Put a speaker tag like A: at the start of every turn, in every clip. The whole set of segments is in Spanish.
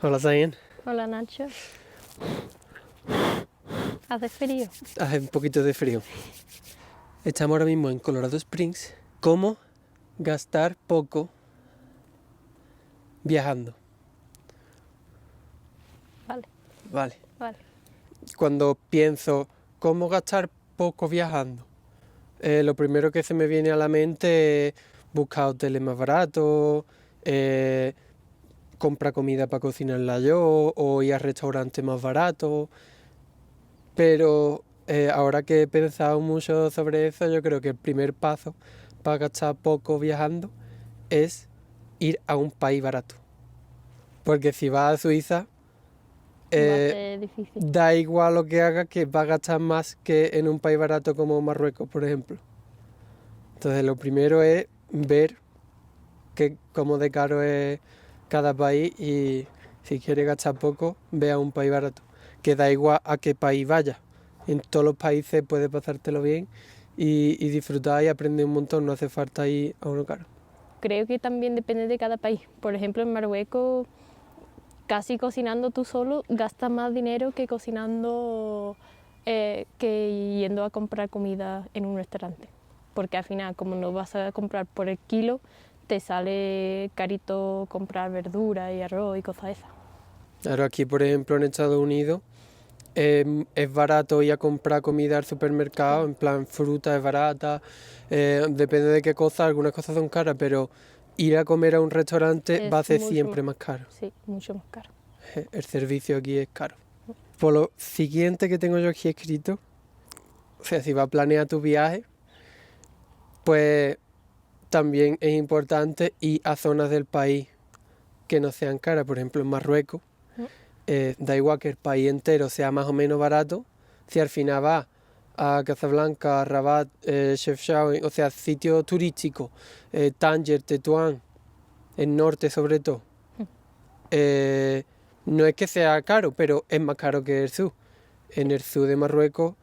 A: Hola, Zayn.
B: Hola Nacho. ¿Hace frío?
A: Hace un poquito de frío. Estamos ahora mismo en Colorado Springs. ¿Cómo gastar poco viajando? Vale. Cuando pienso, ¿cómo gastar poco viajando? Lo primero que se me viene a la mente es buscar hoteles más baratos, comprar comida para cocinarla yo o ir a restaurantes más baratos. Pero ahora que he pensado mucho sobre eso, yo creo que el primer paso para gastar poco viajando es ir a un país barato. Porque si vas a Suiza,
B: Va a ser difícil.
A: da igual lo que hagas, que va a gastar más que en un país barato como Marruecos, por ejemplo. Entonces lo primero es ver cómo de caro es cada país y si quieres gastar poco, ve a un país barato. Que da igual a qué país vayas. En todos los países puedes pasártelo bien y disfrutar y aprender un montón. No hace falta ir a uno caro.
B: Creo que también depende de cada país. Por ejemplo, en Marruecos, casi cocinando tú solo, gastas más dinero que cocinando, que yendo a comprar comida en un restaurante. Porque al final, como no vas a comprar por el kilo, te sale carito comprar verdura y arroz y cosas esas.
A: Claro, aquí por ejemplo en Estados Unidos es barato ir a comprar comida al supermercado, en plan fruta es barata, depende de qué cosa, algunas cosas son caras, pero ir a comer a un restaurante va a ser siempre más caro.
B: Sí, mucho más caro.
A: El servicio aquí es caro. Por lo siguiente que tengo yo aquí escrito, o sea, si vas a planear tu viaje, pues también es importante ir a zonas del país que no sean caras. Por ejemplo, en Marruecos, da igual que el país entero sea más o menos barato, si al final vas a Casablanca, Rabat, Chefchaouen, o sea, sitios turísticos, Tánger, Tetuán, el norte sobre todo, no es que sea caro, pero es más caro que el sur. En el sur de Marruecos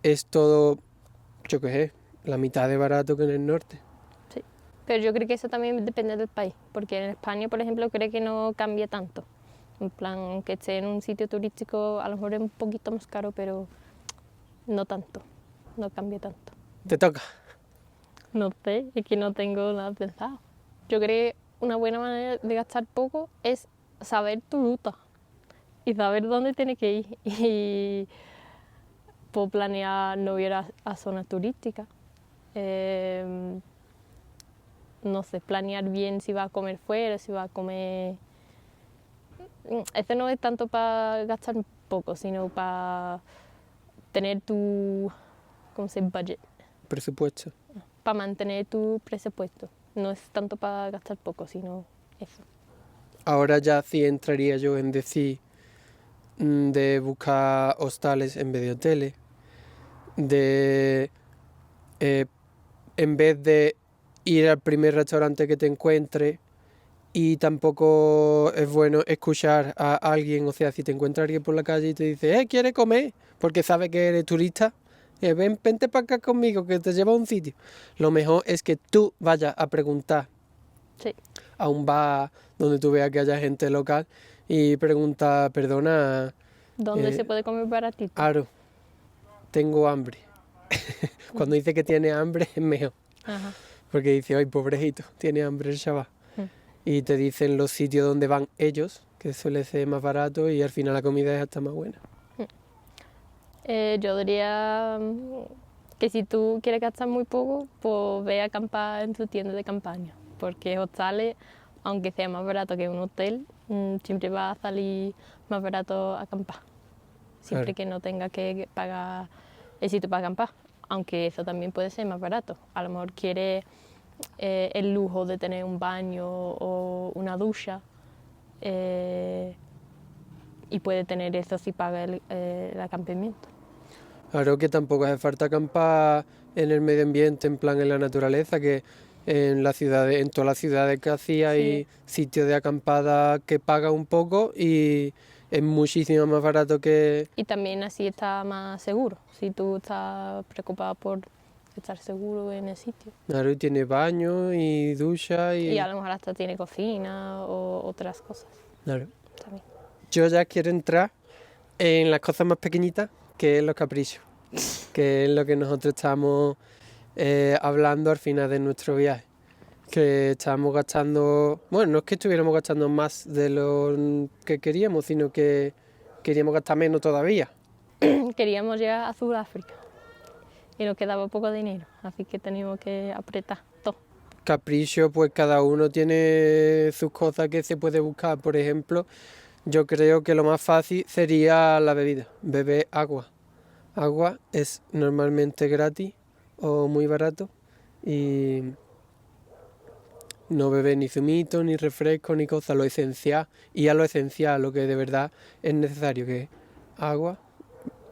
A: es todo, yo qué sé, la mitad de barato que en el norte.
B: Sí, pero yo creo que eso también depende del país, porque en España, por ejemplo, creo que no cambia tanto. En plan, que esté en un sitio turístico, a lo mejor es un poquito más caro, pero no tanto, no cambia tanto.
A: Te toca.
B: No sé, es que no tengo nada pensado. Yo creo que una buena manera de gastar poco es saber tu ruta y saber dónde tienes que ir. Y puedo planear no ir a zonas turísticas. No sé, planear bien si va a comer fuera, si va a comer... Este no es tanto para gastar poco, sino para tener tu, ¿cómo se dice? Budget.
A: Presupuesto.
B: Para mantener tu presupuesto. No es tanto para gastar poco, sino eso.
A: Ahora ya sí entraría yo en decir de buscar hostales en vez de hoteles, de en vez de ir al primer restaurante que te encuentres, y tampoco es bueno escuchar a alguien, o sea, si te encuentra alguien por la calle y te dice, ¿quiere comer? Porque sabe que eres turista, vente para acá conmigo, que te llevo a un sitio. Lo mejor es que tú vayas a preguntar a un bar donde tú veas que haya gente local y pregunta, perdona...
B: ¿Dónde se puede comer baratito?
A: Claro, tengo hambre. Cuando dice que tiene hambre es mejor.
B: Ajá.
A: Porque dice, ay, pobrecito, tiene hambre el chaval. Y te dicen los sitios donde van ellos, que suele ser más barato y al final la comida es hasta más buena.
B: Yo diría que si tú quieres gastar muy poco, pues ve a acampar en tu tienda de campaña, porque hostales, aunque sea más barato que un hotel, siempre va a salir más barato acampar, siempre que no tenga que pagar el sitio para acampar, aunque eso también puede ser más barato. A lo mejor quieres el lujo de tener un baño o una ducha, y puede tener eso si paga el acampamiento.
A: Claro que tampoco hace falta acampar en el medio ambiente, en plan en la naturaleza, que en las ciudades, en todas las ciudades casi hay sitios de acampada que pagan un poco y es muchísimo más barato que...
B: Y también así está más seguro, si tú estás preocupado por estar seguro en el sitio.
A: Claro, y tiene baño y ducha
B: Y a lo mejor hasta tiene cocina o otras cosas.
A: Claro.
B: También.
A: yo ya quiero entrar en las cosas más pequeñitas, que es los caprichos, que es lo que nosotros estamos hablando al final de nuestro viaje. Que estábamos gastando, bueno, no es que estuviéramos gastando más de lo que queríamos, sino que queríamos gastar menos todavía.
B: Queríamos llegar a Sudáfrica y nos quedaba poco dinero, así que teníamos que apretar todo.
A: Capricho, pues cada uno tiene sus cosas que se puede buscar. Por ejemplo, yo creo que lo más fácil sería la bebida, beber agua. Agua es normalmente gratis o muy barato y no beber ni zumito, ni refresco, ni cosas, lo esencial. Y a lo esencial, lo que de verdad es necesario, que es agua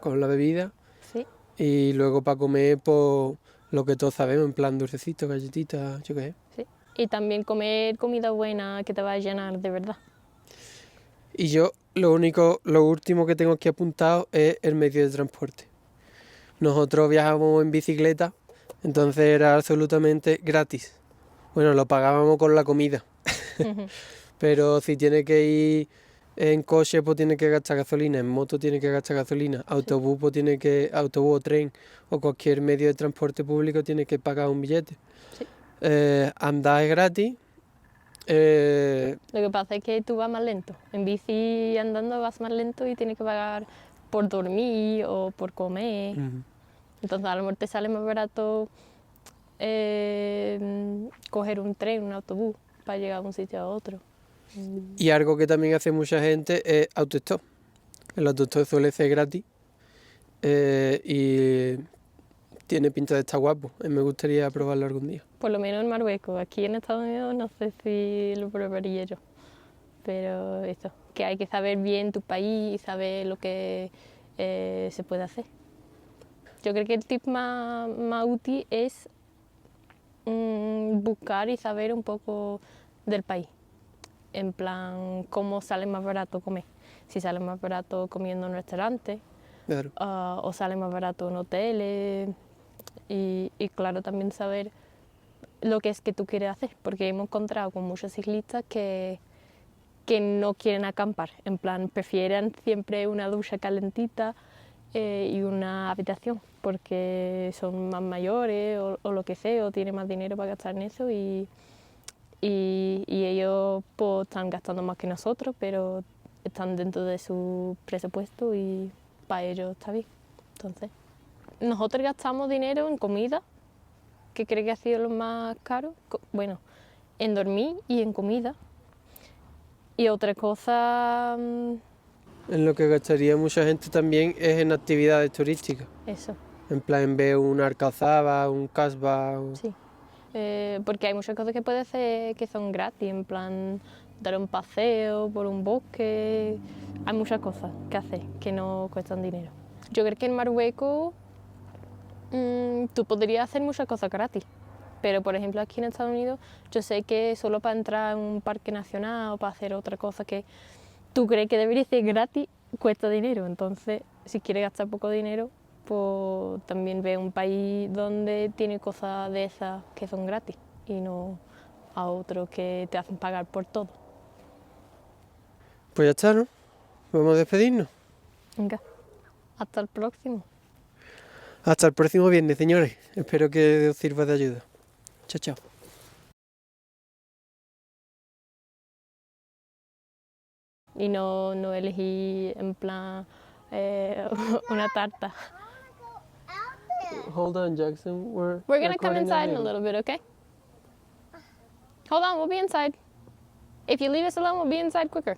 A: con la bebida.
B: Sí.
A: Y luego para comer, pues lo que todos sabemos, en plan dulcecitos, galletitas, yo qué sé.
B: Sí. Y también comer comida buena que te va a llenar de verdad.
A: Y yo lo último que tengo aquí apuntado es el medio de transporte. Nosotros viajábamos en bicicleta, entonces era absolutamente gratis. Bueno, lo pagábamos con la comida, pero si tiene que ir en coche, pues tiene que gastar gasolina, en moto tiene que gastar gasolina, autobús, pues autobús o tren o cualquier medio de transporte público tiene que pagar un billete.
B: Sí.
A: Andar es gratis.
B: Lo que pasa es que tú vas más lento. En bici andando vas más lento y tienes que pagar por dormir o por comer. Entonces a lo mejor te sale más barato coger un tren, un autobús para llegar de un sitio a otro.
A: Y algo que también hace mucha gente es autostop. El autostop suele ser gratis y tiene pinta de estar guapo. Me gustaría probarlo algún día.
B: Por lo menos en Marruecos. Aquí en Estados Unidos no sé si lo probaría yo. Pero eso, que hay que saber bien tu país y saber lo que se puede hacer. Yo creo que el tip más útil es buscar y saber un poco del país. En plan, cómo sale más barato comer. Si sale más barato comiendo en restaurantes,
A: Claro.
B: o sale más barato en hoteles. Y claro, también saber lo que es que tú quieres hacer, porque hemos encontrado con muchos ciclistas que no quieren acampar. En plan, prefieren siempre una ducha calentita y una habitación, porque son más mayores o lo que sea, o tienen más dinero para gastar en eso y ellos pues, están gastando más que nosotros, pero están dentro de su presupuesto y para ellos está bien. Entonces, nosotros gastamos dinero en comida, que creo que ha sido lo más caro, bueno, en dormir y en comida. Y otra cosa,
A: En lo que gastaría mucha gente también es en actividades turísticas.
B: eso,
A: En plan, en ver una alcazaba, un casbah.
B: sí. Porque hay muchas cosas que puede hacer que son gratis, en plan dar un paseo por un bosque. Hay muchas cosas que hacer que no cuestan dinero. Yo creo que en Marruecos tú podrías hacer muchas cosas gratis. Pero, por ejemplo, aquí en Estados Unidos, yo sé que solo para entrar en un parque nacional o para hacer otra cosa que tú crees que debería ser gratis, cuesta dinero. Entonces, si quieres gastar poco dinero, pues también ve un país donde tiene cosas de esas que son gratis y no a otros que te hacen pagar por todo.
A: Pues ya está, ¿no? Vamos a despedirnos.
B: Venga, hasta el próximo.
A: Hasta el próximo viernes, señores. Espero que os sirva de ayuda. Chao, chao.
B: Y no elegí en plan una tarta.
A: Hold on, Jackson.
B: We're gonna come inside in a little bit, okay? Hold on, we'll be inside. If you leave us alone, we'll be inside quicker.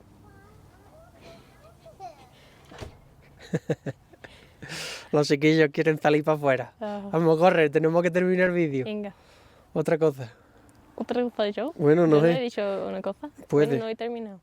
A: Los chiquillos quieren salir para afuera. Vamos a correr, tenemos que terminar el vídeo.
B: Venga.
A: Otra cosa.
B: ¿Otra cosa yo?
A: Bueno, no
B: yo
A: sé.
B: ¿No he dicho una cosa?
A: Puede.
B: Bueno, no he terminado.